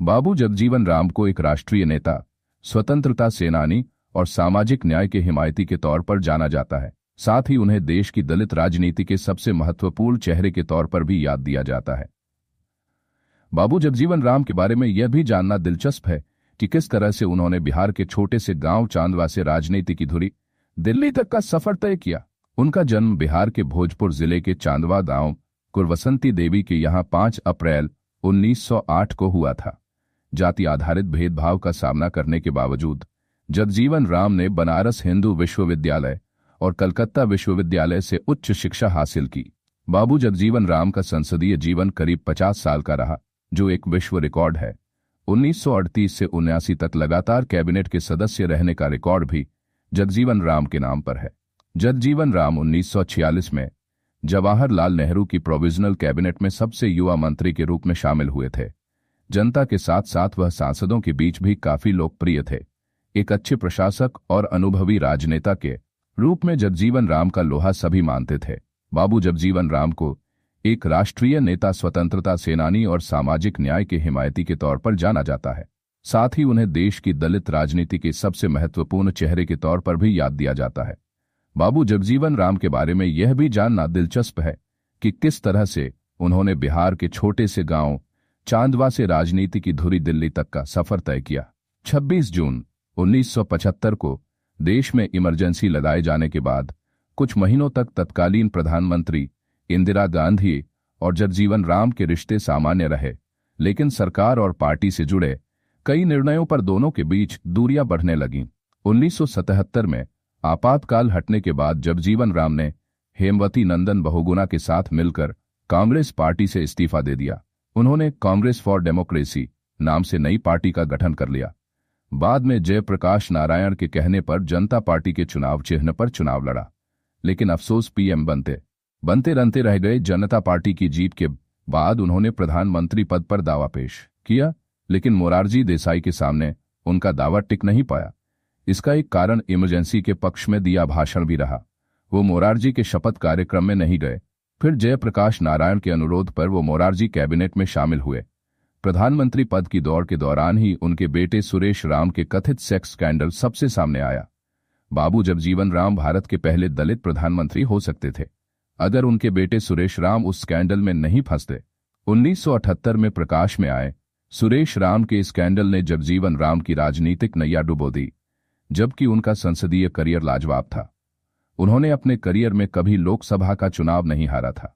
बाबू जगजीवन राम को एक राष्ट्रीय नेता, स्वतंत्रता सेनानी और सामाजिक न्याय के हिमायती के तौर पर जाना जाता है। साथ ही उन्हें देश की दलित राजनीति के सबसे महत्वपूर्ण चेहरे के तौर पर भी याद दिया जाता है। बाबू जगजीवन राम के बारे में यह भी जानना दिलचस्प है कि किस तरह से उन्होंने बिहार के छोटे से गांव चांदवा से राजनीति की धुरी दिल्ली तक का सफर तय किया। उनका जन्म बिहार के भोजपुर जिले के चांदवा गांव कुरवसंती देवी के यहां 5 अप्रैल 1908 को हुआ था। जाति आधारित भेदभाव का सामना करने के बावजूद जगजीवन राम ने बनारस हिंदू विश्वविद्यालय और कलकत्ता विश्वविद्यालय से उच्च शिक्षा हासिल की। बाबू जगजीवन राम का संसदीय जीवन करीब 50 साल का रहा, जो एक विश्व रिकॉर्ड है। 1938 से 1979 तक लगातार कैबिनेट के सदस्य रहने का रिकॉर्ड भी जगजीवन राम के नाम पर है। जगजीवन राम 1946 में जवाहरलाल नेहरू की प्रोविजनल कैबिनेट में सबसे युवा मंत्री के रूप में शामिल हुए थे। जनता के साथ साथ वह सांसदों के बीच भी काफी लोकप्रिय थे। एक अच्छे प्रशासक और अनुभवी राजनेता के रूप में जगजीवन राम का लोहा सभी मानते थे। बाबू जगजीवन राम को एक राष्ट्रीय नेता, स्वतंत्रता सेनानी और सामाजिक न्याय के हिमायती के तौर पर जाना जाता है। साथ ही उन्हें देश की दलित राजनीति के सबसे महत्वपूर्ण चेहरे के तौर पर भी याद दिया जाता है। बाबू जगजीवन राम के बारे में यह भी जानना दिलचस्प है कि किस तरह से उन्होंने बिहार के छोटे से गांव चांदवा से राजनीति की धुरी दिल्ली तक का सफर तय किया। 26 जून 1975 को देश में इमरजेंसी लगाए जाने के बाद कुछ महीनों तक तत्कालीन प्रधानमंत्री इंदिरा गांधी और जगजीवन राम के रिश्ते सामान्य रहे, लेकिन सरकार और पार्टी से जुड़े कई निर्णयों पर दोनों के बीच दूरियां बढ़ने लगीं। 1977 में आपातकाल हटने के बाद जगजीवन राम ने हेमवती नंदन बहुगुणा के साथ मिलकर कांग्रेस पार्टी से इस्तीफा दे दिया। उन्होंने कांग्रेस फॉर डेमोक्रेसी नाम से नई पार्टी का गठन कर लिया। बाद में जयप्रकाश नारायण के कहने पर जनता पार्टी के चुनाव चिन्ह पर चुनाव लड़ा, लेकिन अफसोस पीएम बनते रनते रह गए। जनता पार्टी की जीत के बाद उन्होंने प्रधानमंत्री पद पर दावा पेश किया, लेकिन मोरारजी देसाई के सामने उनका दावा टिक नहीं पाया। इसका एक कारण इमरजेंसी के पक्ष में दिया भाषण भी रहा। वो मोरारजी के शपथ कार्यक्रम में नहीं गए। फिर जयप्रकाश नारायण के अनुरोध पर वो मोरारजी कैबिनेट में शामिल हुए। प्रधानमंत्री पद की दौड़ के दौरान ही उनके बेटे सुरेश राम के कथित सेक्स स्कैंडल सबसे सामने आया। बाबू जगजीवन राम भारत के पहले दलित प्रधानमंत्री हो सकते थे अगर उनके बेटे सुरेश राम उस स्कैंडल में नहीं फंसते। 1978 में प्रकाश में आए सुरेश राम के स्कैंडल ने जगजीवन राम की राजनीतिक नैया डुबो दी, जबकि उनका संसदीय करियर लाजवाब था। उन्होंने अपने करियर में कभी लोकसभा का चुनाव नहीं हारा था।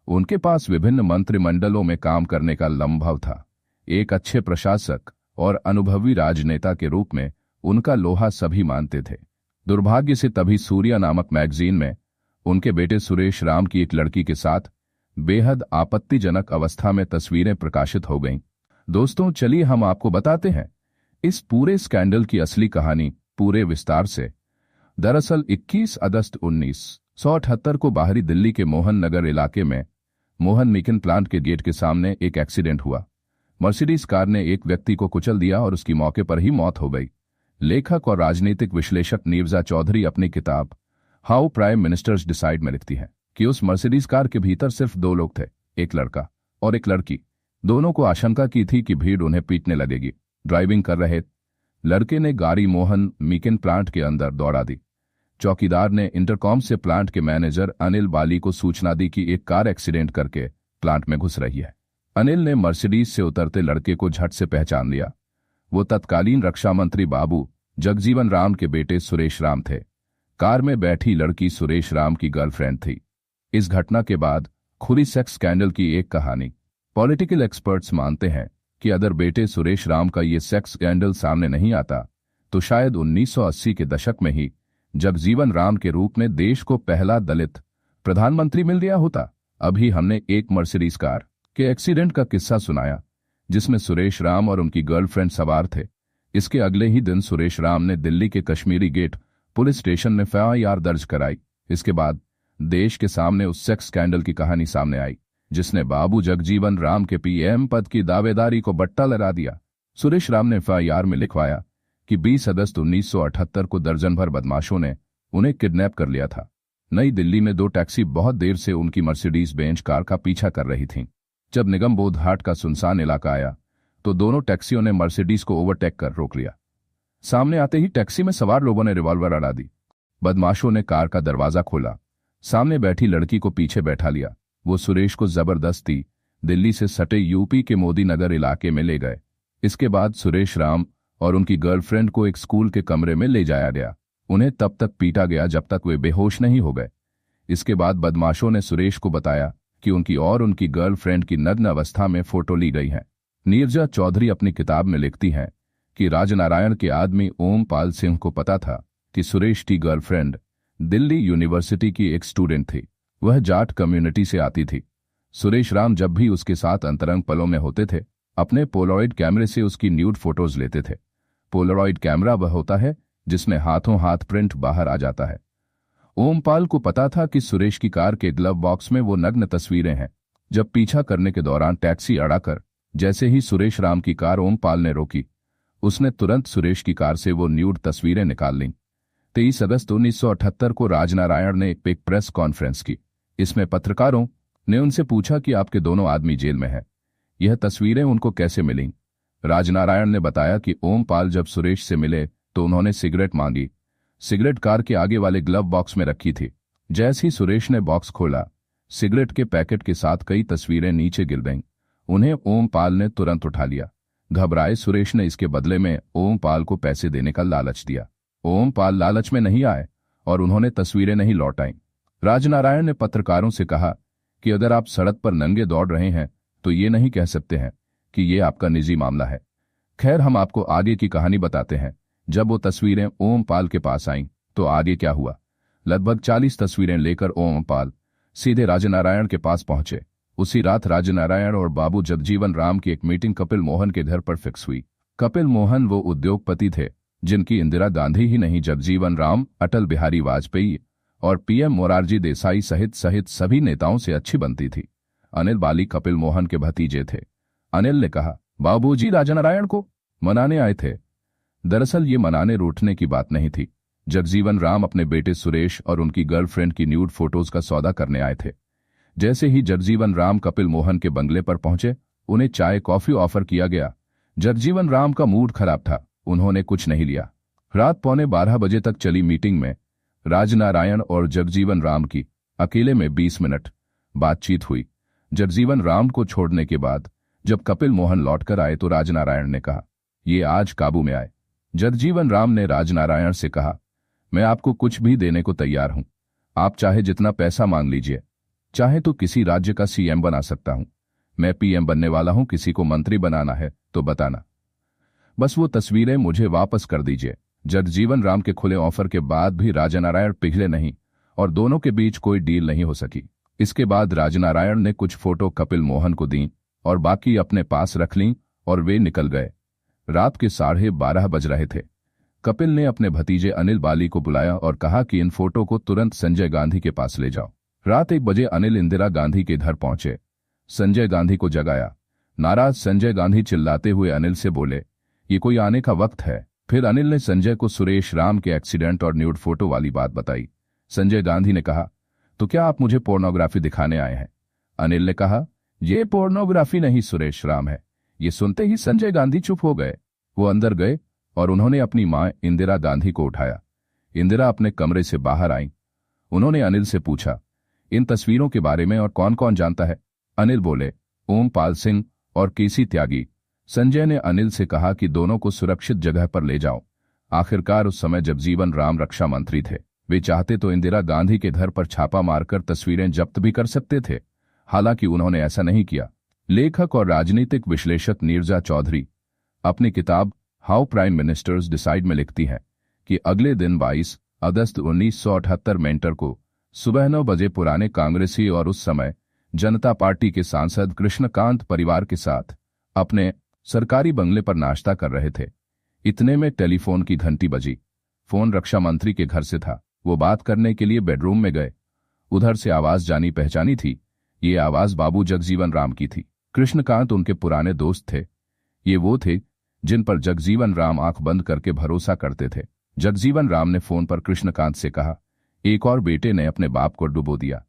उनके पास विभिन्न मंत्रिमंडलों में काम करने का लंबव था। एक अच्छे प्रशासक और अनुभवी राजनेता के रूप में उनका लोहा सभी मानते थे। दुर्भाग्य से तभी सूर्या नामक मैगजीन में उनके बेटे सुरेश राम की एक लड़की के साथ बेहद आपत्तिजनक अवस्था में तस्वीरें प्रकाशित हो गईं। दोस्तों, चलिए हम आपको बताते हैं इस पूरे स्कैंडल की असली कहानी पूरे विस्तार से। दरअसल 21 अगस्त 1978 को बाहरी दिल्ली के मोहन नगर इलाके में मोहन मिकिन प्लांट के गेट के सामने एक एक्सीडेंट हुआ। मर्सिडीज कार ने एक व्यक्ति को कुचल दिया और उसकी मौके पर ही मौत हो गई। लेखक और राजनीतिक विश्लेषक नीरजा चौधरी अपनी किताब हाउ प्राइम मिनिस्टर्स डिसाइड में लिखती हैं कि उस मर्सिडीज कार के भीतर सिर्फ 2 लोग थे, एक लड़का और एक लड़की। दोनों को आशंका की थी कि भीड़ उन्हें पीटने लगेगी। ड्राइविंग कर रहे लड़के ने गाड़ी मोहन मिकिन प्लांट के अंदर दौड़ा दी। चौकीदार ने इंटरकॉम से प्लांट के मैनेजर अनिल बाली को सूचना दी कि एक कार एक्सीडेंट करके प्लांट में घुस रही है। अनिल ने मर्सिडीज से उतरते लड़के को झट से पहचान लिया। वो तत्कालीन रक्षा मंत्री बाबू जगजीवन राम के बेटे सुरेश राम थे। कार में बैठी लड़की सुरेश राम की गर्लफ्रेंड थी। इस घटना के बाद खुली सेक्स स्कैंडल की एक कहानी। पॉलिटिकल एक्सपर्ट्स मानते हैं कि अगर बेटे सुरेश राम का ये सेक्स स्कैंडल सामने नहीं आता तो शायद 1980 के दशक में ही जगजीवन राम के रूप में देश को पहला दलित प्रधानमंत्री मिल गया होता। अभी हमने एक मर्सिडीज कार के एक्सीडेंट का किस्सा सुनाया जिसमें सुरेश राम और उनकी गर्लफ्रेंड सवार थे। इसके अगले ही दिन सुरेश राम ने दिल्ली के कश्मीरी गेट पुलिस स्टेशन में एफआईआर दर्ज कराई। इसके बाद देश के सामने उस सेक्स स्कैंडल की कहानी सामने आई जिसने बाबू जगजीवन राम के पीएम पद की दावेदारी को बट्टा लगा दिया। सुरेश राम ने एफआईआर में लिखवाया कि 20 अगस्त 1978 को दर्जन भर बदमाशों ने उन्हें किडनैप कर लिया था। नई दिल्ली में 2 टैक्सी बहुत देर से उनकी मर्सिडीज बेंच कार का पीछा कर रही थीं। जब निगम बोध घाट का सुनसान इलाका आया, तो दोनों टैक्सियों ने मर्सिडीज को ओवरटेक कर रोक लिया। सामने आते ही टैक्सी में सवार लोगों ने रिवॉल्वर अड़ा दी। बदमाशों ने कार का दरवाजा खोला, सामने बैठी लड़की को पीछे बैठा लिया। वो सुरेश को जबरदस्ती दिल्ली से सटे यूपी के मोदी नगर इलाके में ले गए। इसके बाद सुरेश राम और उनकी गर्लफ्रेंड को एक स्कूल के कमरे में ले जाया गया। उन्हें तब तक पीटा गया जब तक वे बेहोश नहीं हो गए। इसके बाद बदमाशों ने सुरेश को बताया कि उनकी और उनकी गर्लफ्रेंड की नग्न अवस्था में फोटो ली गई है। नीरजा चौधरी अपनी किताब में लिखती हैं कि राजनारायण के आदमी ओमपाल सिंह को पता था कि सुरेश की गर्लफ्रेंड दिल्ली यूनिवर्सिटी की एक स्टूडेंट थी। वह जाट कम्युनिटी से आती थी। सुरेश राम जब भी उसके साथ अंतरंग पलों में होते थे, अपने पोलरॉइड कैमरे से उसकी न्यूड फोटोज लेते थे। पोलरॉइड कैमरा वह होता है जिसमें हाथों हाथ प्रिंट बाहर आ जाता है। ओमपाल को पता था कि सुरेश की कार के ग्लव बॉक्स में वो नग्न तस्वीरें हैं। जब पीछा करने के दौरान टैक्सी अड़ाकर जैसे ही सुरेश राम की कार ओमपाल ने रोकी, उसने तुरंत सुरेश की कार से वो न्यूड तस्वीरें निकाल लीं। 23 अगस्त 1978 को राजनारायण ने एक प्रेस कॉन्फ्रेंस की। इसमें पत्रकारों ने उनसे पूछा कि आपके दोनों आदमी जेल में हैं, यह तस्वीरें उनको कैसे मिलीं। राजनारायण ने बताया कि ओमपाल जब सुरेश से मिले तो उन्होंने सिगरेट मांगी। सिगरेट कार के आगे वाले ग्लव बॉक्स में रखी थी। जैसे ही सुरेश ने बॉक्स खोला, सिगरेट के पैकेट के साथ कई तस्वीरें नीचे गिर गईं। उन्हें ओमपाल ने तुरंत उठा लिया। घबराए सुरेश ने इसके बदले में ओमपाल को पैसे देने का लालच दिया। ओमपाल लालच में नहीं आए और उन्होंने तस्वीरें नहीं लौटाईं। राजनारायण ने पत्रकारों से कहा कि अगर आप सड़क पर नंगे दौड़ रहे हैं तो ये नहीं कह सकते हैं कि ये आपका निजी मामला है। खैर, हम आपको आगे की कहानी बताते हैं। जब वो तस्वीरें ओमपाल के पास आईं तो आगे क्या हुआ। लगभग 40 तस्वीरें लेकर ओमपाल सीधे राजनारायण के पास पहुंचे। उसी रात राजनारायण और बाबू जगजीवन राम की एक मीटिंग कपिल मोहन के घर पर फिक्स हुई। कपिल मोहन वो उद्योगपति थे जिनकी इंदिरा गांधी ही नहीं, जगजीवन राम, अटल बिहारी वाजपेयी और पीएम मोरारजी देसाई सहित सभी नेताओं से अच्छी बनती थी। अनिल बाली कपिल मोहन के भतीजे थे। अनिल ने कहा, बाबूजी राजनारायण को मनाने आए थे। दरअसल ये मनाने रूठने की बात नहीं थी। जगजीवन राम अपने बेटे सुरेश और उनकी गर्लफ्रेंड की न्यूड फोटोज का सौदा करने आए थे। जैसे ही जगजीवन राम कपिल मोहन के बंगले पर पहुंचे, उन्हें चाय कॉफी ऑफर किया गया। जगजीवन राम का मूड खराब था, उन्होंने कुछ नहीं लिया। रात 11:15 बजे तक चली मीटिंग में राजनारायण और जगजीवन राम की अकेले में 20 मिनट बातचीत हुई। जगजीवन राम को छोड़ने के बाद जब कपिल मोहन लौटकर आए तो राजनारायण ने कहा, ये आज काबू में आए। जगजीवन राम ने राजनारायण से कहा, मैं आपको कुछ भी देने को तैयार हूं। आप चाहे जितना पैसा मांग लीजिए, चाहे तो किसी राज्य का सीएम बना सकता हूं। मैं पीएम बनने वाला हूं, किसी को मंत्री बनाना है तो बताना, बस वो तस्वीरें मुझे वापस कर दीजिए। जगजीवन राम के खुले ऑफर के बाद भी राजनारायण पिघले नहीं और दोनों के बीच कोई डील नहीं हो सकी। इसके बाद राजनारायण ने कुछ फोटो कपिल मोहन को दी और बाकी अपने पास रख लीं और वे निकल गए। रात के 12:30 बज रहे थे। कपिल ने अपने भतीजे अनिल बाली को बुलाया और कहा कि इन फोटो को तुरंत संजय गांधी के पास ले जाओ। रात 1 बजे अनिल इंदिरा गांधी के घर पहुंचे। संजय गांधी को जगाया। नाराज संजय गांधी चिल्लाते हुए अनिल से बोले, ये कोई आने का वक्त है। फिर अनिल ने संजय को सुरेश राम के एक्सीडेंट और न्यूड फोटो वाली बात बताई। संजय गांधी ने कहा, तो क्या आप मुझे पोर्नोग्राफी दिखाने आए हैं? अनिल ने कहा, ये पोर्नोग्राफी नहीं सुरेश राम है। ये सुनते ही संजय गांधी चुप हो गए। वो अंदर गए और उन्होंने अपनी मां इंदिरा गांधी को उठाया। इंदिरा अपने कमरे से बाहर आई। उन्होंने अनिल से पूछा, इन तस्वीरों के बारे में और कौन कौन जानता है? अनिल बोले, ओमपाल सिंह और केसी त्यागी। संजय ने अनिल से कहा कि दोनों को सुरक्षित जगह पर ले जाओ। आखिरकार उस समय जगजीवन राम रक्षा मंत्री थे। वे चाहते तो इंदिरा गांधी के घर पर छापा मारकर तस्वीरें जब्त भी कर सकते थे, हालांकि उन्होंने ऐसा नहीं किया। लेखक और राजनीतिक विश्लेषक नीरजा चौधरी अपनी किताब हाउ प्राइम मिनिस्टर्स डिसाइड में लिखती हैं कि अगले दिन 22 अगस्त 1978 मेंटर को सुबह 9 बजे पुराने कांग्रेसी और उस समय जनता पार्टी के सांसद कृष्णकांत परिवार के साथ अपने सरकारी बंगले पर नाश्ता कर रहे थे। इतने में टेलीफोन की घंटी बजी। फोन रक्षा मंत्री के घर से था। वो बात करने के लिए बेडरूम में गए। उधर से आवाज जानी पहचानी थी। ये आवाज बाबू जगजीवन राम की थी। कृष्णकांत उनके पुराने दोस्त थे। ये वो थे जिन पर जगजीवन राम आंख बंद करके भरोसा करते थे। जगजीवन राम ने फोन पर कृष्णकांत से कहा, एक और बेटे ने अपने बाप को डुबो दिया।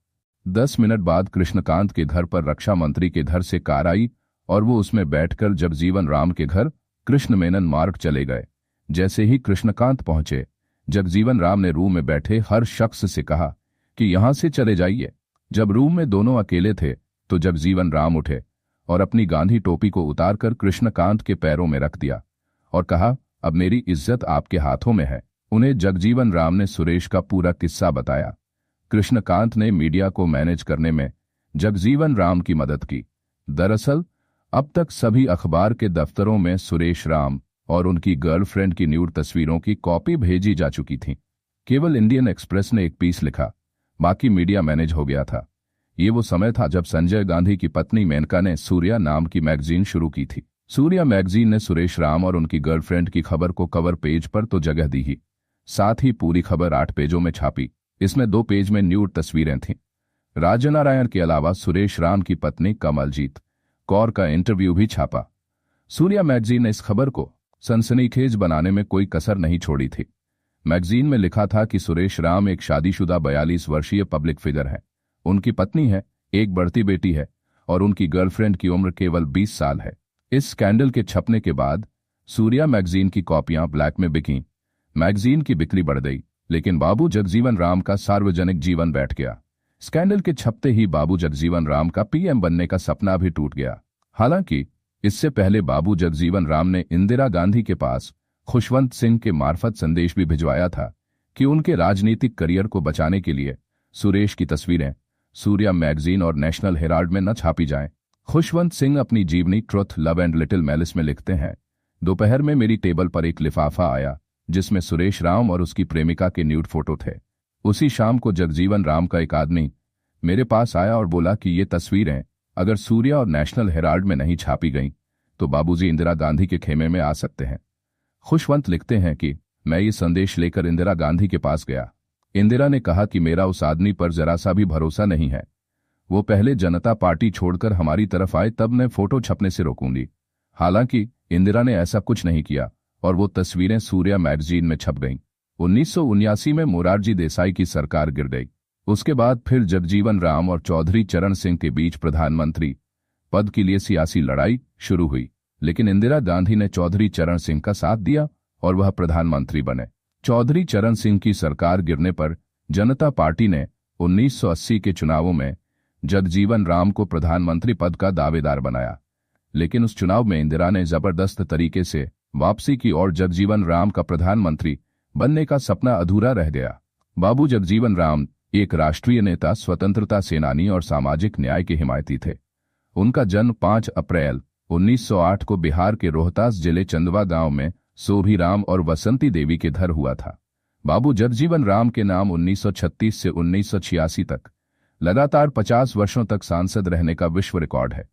10 मिनट बाद कृष्णकांत के घर पर रक्षा मंत्री के घर से कार आई और वो उसमें बैठकर जगजीवन राम के घर कृष्ण मेनन मार्ग चले गए। जैसे ही कृष्णकांत पहुंचे, जगजीवन राम ने रूम में बैठे हर शख्स से कहा कि यहां से चले जाइए। जब रूम में दोनों अकेले थे तो जगजीवन राम उठे और अपनी गांधी टोपी को उतारकर कृष्णकांत के पैरों में रख दिया और कहा, अब मेरी इज्जत आपके हाथों में है। उन्हें जगजीवन राम ने सुरेश का पूरा किस्सा बताया। कृष्णकांत ने मीडिया को मैनेज करने में जगजीवन राम की मदद की। दरअसल अब तक सभी अखबार के दफ्तरों में सुरेश राम और उनकी गर्लफ्रेंड की न्यूड तस्वीरों की कॉपी भेजी जा चुकी थी। केवल इंडियन एक्सप्रेस ने एक पीस लिखा, बाकी मीडिया मैनेज हो गया था। ये वो समय था जब संजय गांधी की पत्नी मेनका ने सूर्या नाम की मैगजीन शुरू की थी। सूर्या मैगजीन ने सुरेश राम और उनकी गर्लफ्रेंड की खबर को कवर पेज पर तो जगह दी ही, साथ ही पूरी खबर 8 पेजों में छापी। इसमें 2 पेज में न्यूड तस्वीरें थीं। राजनारायण के अलावा सुरेश राम की पत्नी कमलजीत कौर का इंटरव्यू भी छापा। सूर्या मैगजीन ने इस खबर को सनसनीखेज बनाने में कोई कसर नहीं छोड़ी थी। मैगजीन में लिखा था कि सुरेश राम एक शादीशुदा 42 वर्षीय पब्लिक फिगर है। उनकी पत्नी है, एक बढ़ती बेटी है और उनकी गर्लफ्रेंड की उम्र केवल 20 साल है। इस स्कैंडल के छपने के बाद सूर्या मैगजीन की कॉपियां ब्लैक में बिकीं। मैगजीन की बिक्री बढ़ गई, लेकिन बाबू जगजीवन राम का सार्वजनिक जीवन बैठ गया। स्कैंडल के छपते ही बाबू जगजीवन राम का पीएम बनने का सपना भी टूट गया। हालांकि इससे पहले बाबू जगजीवन राम ने इंदिरा गांधी के पास खुशवंत सिंह के मार्फत संदेश भी भिजवाया था कि उनके राजनीतिक करियर को बचाने के लिए सुरेश की तस्वीरें सूर्या मैगजीन और नेशनल हेराल्ड में न छापी जाएं। खुशवंत सिंह अपनी जीवनी truth, love and little malice में लिखते हैं, दोपहर में मेरी टेबल पर एक लिफाफा आया जिसमें सुरेश राम और उसकी प्रेमिका के न्यूड फोटो थे। उसी शाम को जगजीवन राम का एक आदमी मेरे पास आया और बोला कि ये तस्वीरें अगर सूर्या और नेशनल हेराल्ड में नहीं छापी गईं तो बाबूजी इंदिरा गांधी के खेमे में आ सकते हैं। खुशवंत लिखते हैं कि मैं ये संदेश लेकर इंदिरा गांधी के पास गया। इंदिरा ने कहा कि मेरा उस आदमी पर जरा सा भी भरोसा नहीं है। वो पहले जनता पार्टी छोड़कर हमारी तरफ आए तब मैं फोटो छपने से रोकूंगी। हालांकि इंदिरा ने ऐसा कुछ नहीं किया और वो तस्वीरें सूर्या मैगजीन में छप गईं। 1979 में मोरारजी देसाई की सरकार गिर गई। उसके बाद फिर जगजीवन राम और चौधरी चरण सिंह के बीच प्रधानमंत्री पद के लिए सियासी लड़ाई शुरू हुई, लेकिन इंदिरा गांधी ने चौधरी चरण सिंह का साथ दिया और वह प्रधानमंत्री बने। चौधरी चरण सिंह की सरकार गिरने पर जनता पार्टी ने 1980 के चुनावों में जगजीवन राम को प्रधानमंत्री पद का दावेदार बनाया, लेकिन उस चुनाव में इंदिरा ने जबरदस्त तरीके से वापसी की और जगजीवन राम का प्रधानमंत्री बनने का सपना अधूरा रह गया। बाबू जगजीवन राम एक राष्ट्रीय नेता, स्वतंत्रता सेनानी और सामाजिक न्याय के हिमायती थे। उनका जन्म 5 अप्रैल 1908 को बिहार के रोहतास जिले चंदवा गांव में सोभीराम और वसंती देवी के घर हुआ था। बाबू जगजीवन राम के नाम 1936 से 1986 तक लगातार 50 वर्षों तक सांसद रहने का विश्व रिकॉर्ड है।